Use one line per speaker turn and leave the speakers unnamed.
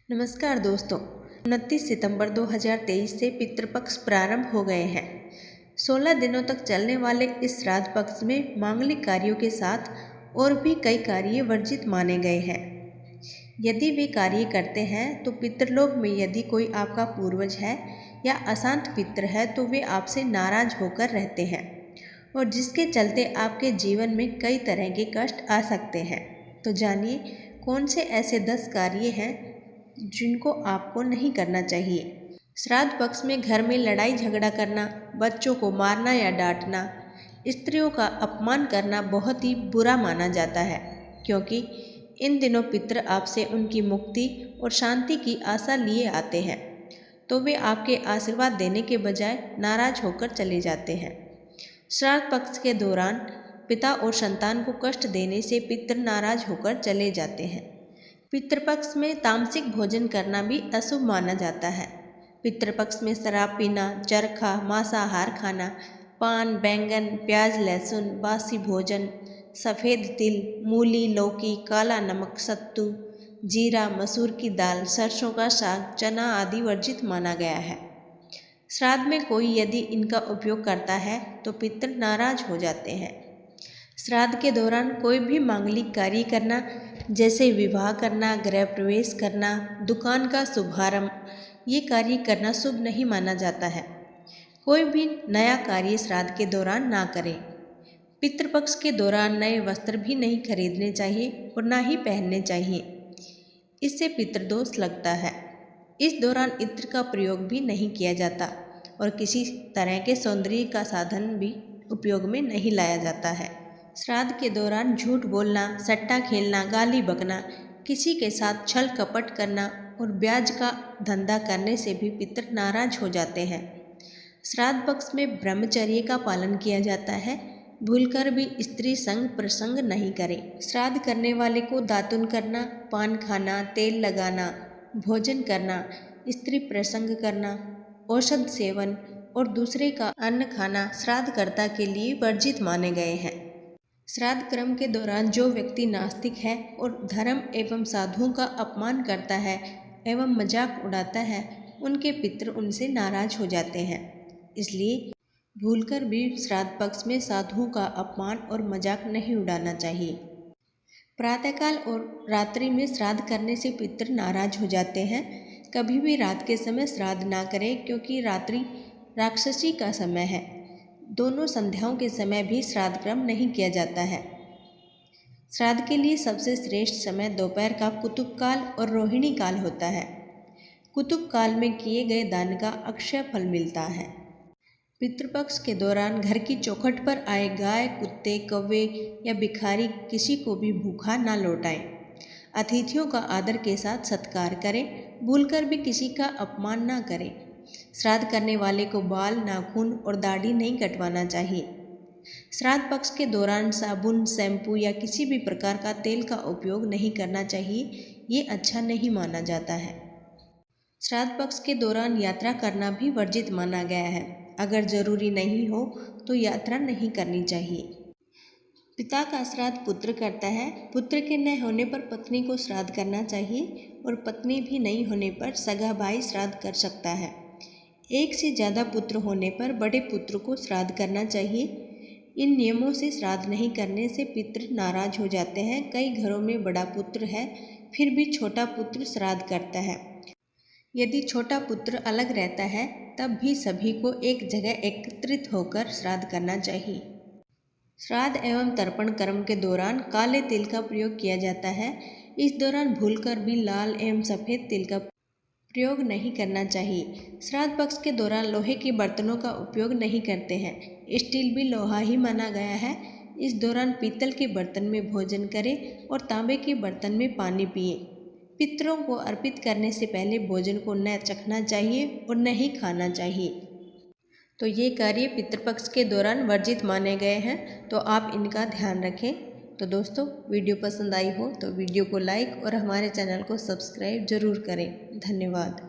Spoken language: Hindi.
नमस्कार दोस्तों, 29 सितंबर 2023 से पितृपक्ष प्रारंभ हो गए हैं। 16 दिनों तक चलने वाले इस श्राद्ध पक्ष में मांगलिक कार्यों के साथ और भी कई कार्य वर्जित माने गए हैं। यदि वे कार्य करते हैं तो पितृलोक में यदि कोई आपका पूर्वज है या अशांत पितृ है तो वे आपसे नाराज होकर रहते हैं और जिसके चलते आपके जीवन में कई तरह के कष्ट आ सकते हैं। तो जानिए कौन से ऐसे 10 कार्य हैं जिनको आपको नहीं करना चाहिए। श्राद्ध पक्ष में घर में लड़ाई झगड़ा करना, बच्चों को मारना या डांटना, स्त्रियों का अपमान करना बहुत ही बुरा माना जाता है, क्योंकि इन दिनों पितृ आपसे उनकी मुक्ति और शांति की आशा लिए आते हैं, तो वे आपके आशीर्वाद देने के बजाय नाराज होकर चले जाते हैं। श्राद्ध पक्ष के दौरान पिता और संतान को कष्ट देने से पितृ नाराज होकर चले जाते हैं। पितृपक्ष में तामसिक भोजन करना भी अशुभ माना जाता है। पितृपक्ष में शराब पीना, चरखा, मांसाहार खाना, पान, बैंगन, प्याज, लहसुन, बासी भोजन, सफ़ेद तिल, मूली, लौकी, काला नमक, सत्तू, जीरा, मसूर की दाल, सरसों का साग, चना आदि वर्जित माना गया है। श्राद्ध में कोई यदि इनका उपयोग करता है तो पितृ नाराज हो जाते हैं। श्राद्ध के दौरान कोई भी मांगलिक कार्य करना, जैसे विवाह करना, गृह प्रवेश करना, दुकान का शुभारंभ, ये कार्य करना शुभ नहीं माना जाता है। कोई भी नया कार्य श्राद्ध के दौरान ना करें। पितृपक्ष के दौरान नए वस्त्र भी नहीं खरीदने चाहिए और ना ही पहनने चाहिए, इससे पितृदोष लगता है। इस दौरान इत्र का प्रयोग भी नहीं किया जाता और किसी तरह के सौंदर्य का साधन भी उपयोग में नहीं लाया जाता है। श्राद्ध के दौरान झूठ बोलना, सट्टा खेलना, गाली बकना, किसी के साथ छल कपट करना और ब्याज का धंधा करने से भी पितृ नाराज हो जाते हैं। श्राद्ध पक्ष में ब्रह्मचर्य का पालन किया जाता है। भूलकर भी स्त्री संग प्रसंग नहीं करें। श्राद्ध करने वाले को दातुन करना, पान खाना, तेल लगाना, भोजन करना, स्त्री प्रसंग करना, औषध सेवन और दूसरे का अन्न खाना श्राद्धकर्ता के लिए वर्जित माने गए हैं। श्राद्ध क्रम के दौरान जो व्यक्ति नास्तिक है और धर्म एवं साधुओं का अपमान करता है एवं मजाक उड़ाता है, उनके पितृ उनसे नाराज हो जाते हैं। इसलिए भूलकर भी श्राद्ध पक्ष में साधुओं का अपमान और मजाक नहीं उड़ाना चाहिए। प्रातःकाल और रात्रि में श्राद्ध करने से पितृ नाराज हो जाते हैं। कभी भी रात के समय श्राद्ध ना करें, क्योंकि रात्रि राक्षसी का समय है। दोनों संध्याओं के समय भी श्राद्ध क्रम नहीं किया जाता है। श्राद्ध के लिए सबसे श्रेष्ठ समय दोपहर का कुतुब काल और रोहिणी काल होता है। कुतुब काल में किए गए दान का अक्षय फल मिलता है। पितृपक्ष के दौरान घर की चौखट पर आए गाय, कुत्ते, कौवे या भिखारी किसी को भी भूखा ना लौटाएं। अतिथियों का आदर के साथ सत्कार करें। भूलकर भी किसी का अपमान ना करें। श्राद्ध करने वाले को बाल, नाखून और दाढ़ी नहीं कटवाना चाहिए। श्राद्ध पक्ष के दौरान साबुन, शैम्पू या किसी भी प्रकार का तेल का उपयोग नहीं करना चाहिए, ये अच्छा नहीं माना जाता है। श्राद्ध पक्ष के दौरान यात्रा करना भी वर्जित माना गया है। अगर जरूरी नहीं हो तो यात्रा नहीं करनी चाहिए। पिता का श्राद्ध पुत्र करता है। पुत्र के न होने पर पत्नी को श्राद्ध करना चाहिए और पत्नी भी नहीं होने पर सगा भाई श्राद्ध कर सकता है। एक से ज़्यादा पुत्र होने पर बड़े पुत्र को श्राद्ध करना चाहिए। इन नियमों से श्राद्ध नहीं करने से पितृ नाराज हो जाते हैं। कई घरों में बड़ा पुत्र है फिर भी छोटा पुत्र श्राद्ध करता है। यदि छोटा पुत्र अलग रहता है तब भी सभी को एक जगह एकत्रित होकर श्राद्ध करना चाहिए। श्राद्ध एवं तर्पण कर्म के दौरान काले तिल का प्रयोग किया जाता है। इस दौरान भूलकर भी लाल एवं सफ़ेद तिल का प्रयोग नहीं करना चाहिए। श्राद्ध पक्ष के दौरान लोहे के बर्तनों का उपयोग नहीं करते हैं। स्टील भी लोहा ही माना गया है। इस दौरान पीतल के बर्तन में भोजन करें और तांबे के बर्तन में पानी पिए। पितरों को अर्पित करने से पहले भोजन को न चखना चाहिए और न ही खाना चाहिए। तो ये कार्य पितृपक्ष के दौरान वर्जित माने गए हैं, तो आप इनका ध्यान रखें। तो दोस्तों, वीडियो पसंद आई हो तो वीडियो को लाइक और हमारे चैनल को सब्सक्राइब जरूर करें। धन्यवाद।